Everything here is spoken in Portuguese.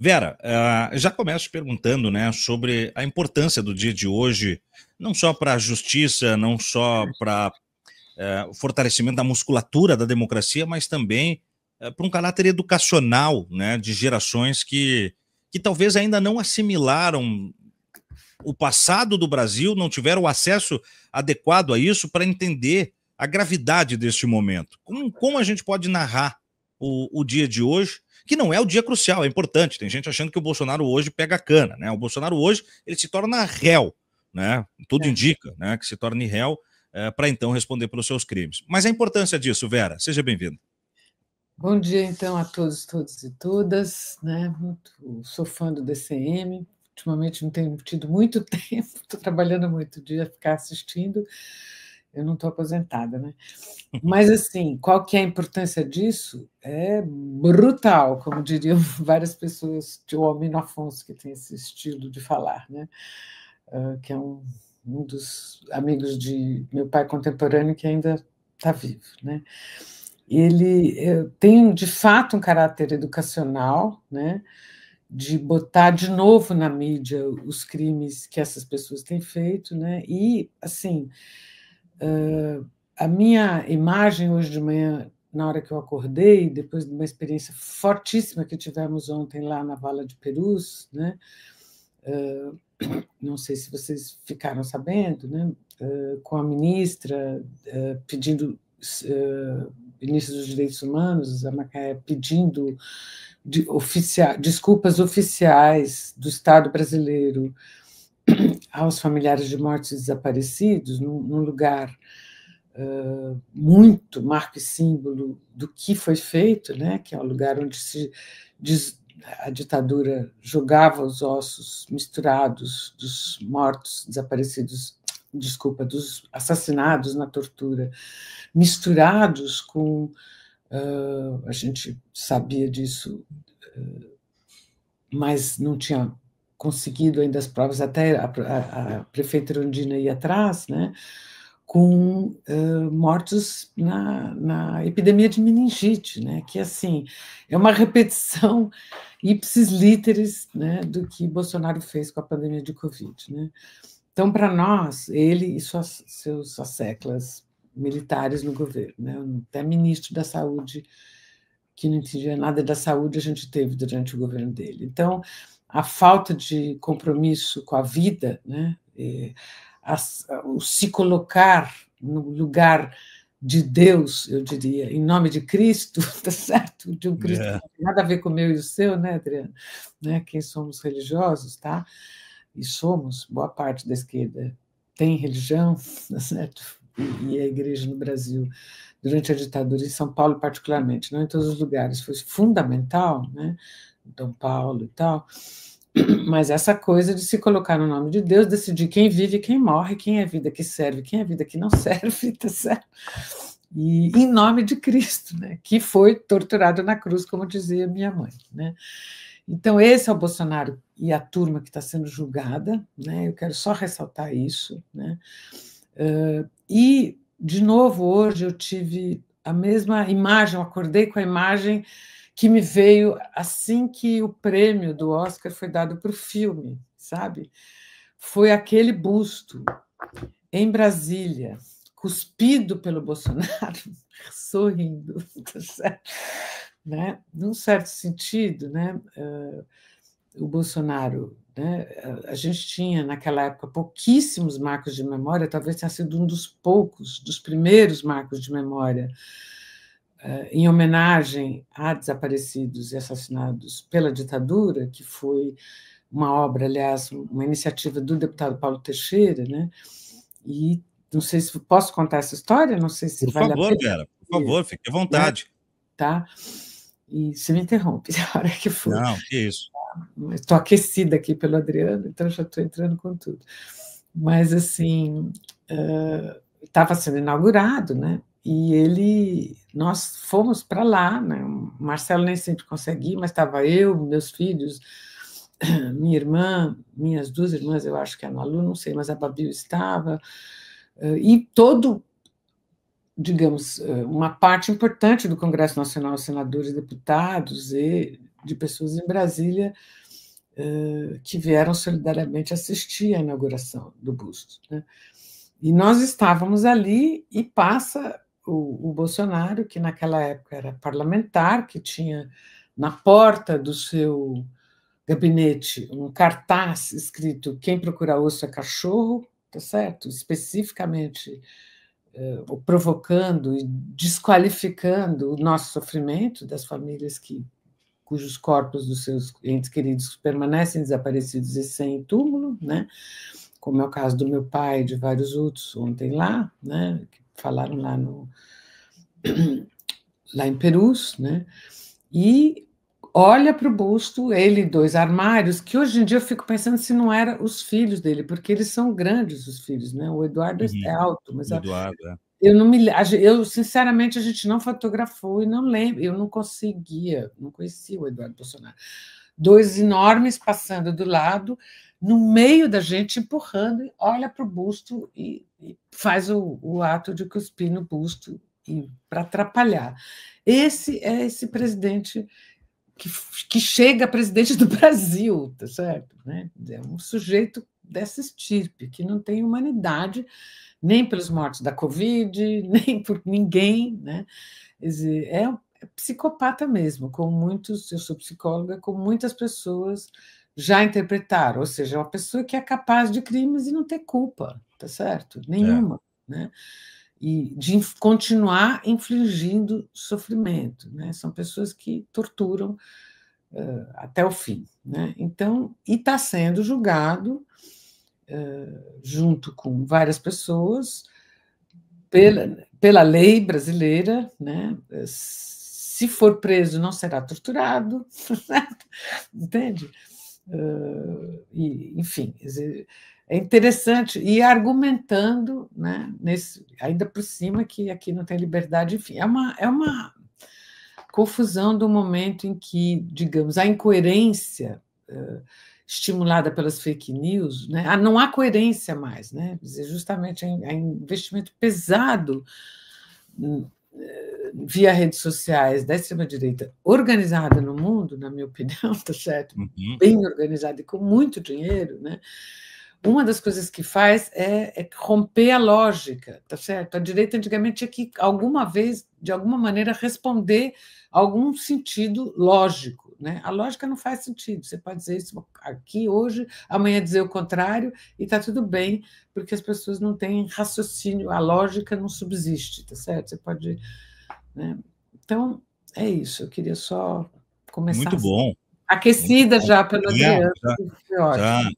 Vera, já começo perguntando, né, sobre a importância do dia de hoje, não só para a justiça, não só para o fortalecimento da musculatura da democracia, mas também para um caráter educacional, né, de gerações que talvez ainda não assimilaram o passado do Brasil, não tiveram o acesso adequado a isso para entender a gravidade deste momento. Como a gente pode narrar o dia de hoje, que não é o dia crucial, é importante. Tem gente achando que o Bolsonaro hoje pega a cana, né? O Bolsonaro hoje ele se torna réu, né? Tudo indica, né, que se torne réu para então responder pelos seus crimes. Mas a importância disso, Vera, seja bem-vinda. Bom dia, então, a todos e todas, né? Sou fã do DCM. Ultimamente não tenho tido muito tempo, estou trabalhando muito dia ficar assistindo. Eu não estou aposentada, né? Mas, assim, qual que é a importância disso? É brutal, como diriam várias pessoas, o Almino Afonso, que tem esse estilo de falar, né? Que é um dos amigos de meu pai contemporâneo que ainda está vivo, né? Ele tem, de fato, um caráter educacional, né? De botar de novo na mídia os crimes que essas pessoas têm feito, né? E, assim, a minha imagem hoje de manhã, na hora que eu acordei, depois de uma experiência fortíssima que tivemos ontem lá na Vala de Perus, né? Não sei se vocês ficaram sabendo, né? Com a ministra pedindo, ministra dos Direitos Humanos, a Macaé, pedindo desculpas oficiais do Estado brasileiro aos familiares de mortos e desaparecidos, num lugar muito marco e símbolo do que foi feito, né? Que é o lugar onde a ditadura jogava os ossos misturados dos mortos, desaparecidos, desculpa, dos assassinados na tortura, misturados com. A gente sabia disso, mas não tinha conseguido ainda as provas, até a prefeita Erundina ir atrás, né? Com mortos na epidemia de meningite, né? Que, assim, é uma repetição ipsis literis, né, do que Bolsonaro fez com a pandemia de Covid, né? Então, para nós, ele e suas séculas militares no governo, né? Até ministro da Saúde, que não entendia nada da saúde, a gente teve durante o governo dele. Então, a falta de compromisso com a vida, né? O se colocar no lugar de Deus, eu diria, em nome de Cristo, tá certo? De um Cristo que não tem nada a ver com o meu e o seu, né, Adriano? Né? Quem somos religiosos, tá? E somos, boa parte da esquerda tem religião, tá certo? E a igreja no Brasil, durante a ditadura, em São Paulo particularmente, não em todos os lugares, foi fundamental, né? São Paulo e tal, mas essa coisa de se colocar no nome de Deus, decidir quem vive e quem morre, quem é vida que serve, quem é vida que não serve, tá certo? E em nome de Cristo, né? Que foi torturado na cruz, como dizia minha mãe, né? Então, esse é o Bolsonaro e a turma que está sendo julgada, né? Eu quero só ressaltar isso, né? E, de novo, hoje eu tive a mesma imagem, eu acordei com a imagem que me veio assim que o prêmio do Oscar foi dado para o filme, sabe? Foi aquele busto em Brasília, cuspido pelo Bolsonaro, sorrindo, tá certo? Né? Num certo sentido, né? O Bolsonaro, né? A gente tinha, naquela época, pouquíssimos marcos de memória, talvez tenha sido um dos poucos, dos primeiros marcos de memória, em homenagem a desaparecidos e assassinados pela ditadura, que foi uma obra, aliás, uma iniciativa do deputado Paulo Teixeira, né? E não sei se posso contar essa história, não sei se Por vale favor, a pena. Vera, por favor, fique à vontade. Né? Tá? E você me interrompe a hora que for. Não, que isso. Estou aquecida aqui pelo Adriano, então já estou entrando com tudo. Mas, assim, estava sendo inaugurado, né? E nós fomos para lá, né? O Marcelo nem sempre conseguia, mas estava eu, meus filhos, minha irmã, minhas duas irmãs, eu acho que a Malu, não sei, mas a Babi estava, e digamos, uma parte importante do Congresso Nacional, senadores, deputados e de pessoas em Brasília que vieram solidariamente assistir à inauguração do busto, né? E nós estávamos ali e passa o Bolsonaro, que naquela época era parlamentar, que tinha na porta do seu gabinete um cartaz escrito "Quem procura osso é cachorro", tá certo? Especificamente provocando e desqualificando o nosso sofrimento das famílias cujos corpos dos seus entes queridos permanecem desaparecidos e sem túmulo, né? Como é o caso do meu pai e de vários outros ontem lá, né? Que falaram lá em Perus, né? E olha para o busto, ele e 2 armários, que hoje em dia eu fico pensando se não eram os filhos dele, porque eles são grandes, os filhos, né? O Eduardo é alto, mas O Eduardo, eu não me, eu sinceramente a gente não fotografou e não lembro, eu não conseguia, não conhecia o Eduardo Bolsonaro. 2 enormes passando do lado, no meio da gente empurrando, olha para o busto e faz o ato de cuspir no busto para atrapalhar. Esse é esse presidente que chega presidente do Brasil, tá certo? Né? É um sujeito dessa estirpe, que não tem humanidade, nem pelos mortos da Covid, nem por ninguém, né? Quer dizer, é psicopata mesmo, como muitos, eu sou psicóloga, como muitas pessoas já interpretaram, ou seja, é uma pessoa que é capaz de crimes e não ter culpa, tá certo? Nenhuma, né? E de continuar infligindo sofrimento, né? São pessoas que torturam até o fim, né? Então, e está sendo julgado junto com várias pessoas pela lei brasileira, né? Se for preso, não será torturado, entende? Enfim, é interessante, e argumentando, né, ainda por cima que aqui não tem liberdade, enfim, é uma confusão do momento em que, digamos, a incoerência estimulada pelas fake news, né? Não há coerência mais, né? Justamente há investimento pesado via redes sociais da extrema-direita organizada no mundo, na minha opinião, tá certo? Bem organizada e com muito dinheiro, né? Uma das coisas que faz é romper a lógica, tá certo? A direita antigamente tinha que, alguma vez, de alguma maneira, responder a algum sentido lógico, né? A lógica não faz sentido. Você pode dizer isso aqui hoje, amanhã dizer o contrário, e está tudo bem, porque as pessoas não têm raciocínio, a lógica não subsiste, tá certo? Você pode, né? Então, é isso. Eu queria só começar muito bom. aquecida já pelo Adriano, Já, foi ótimo.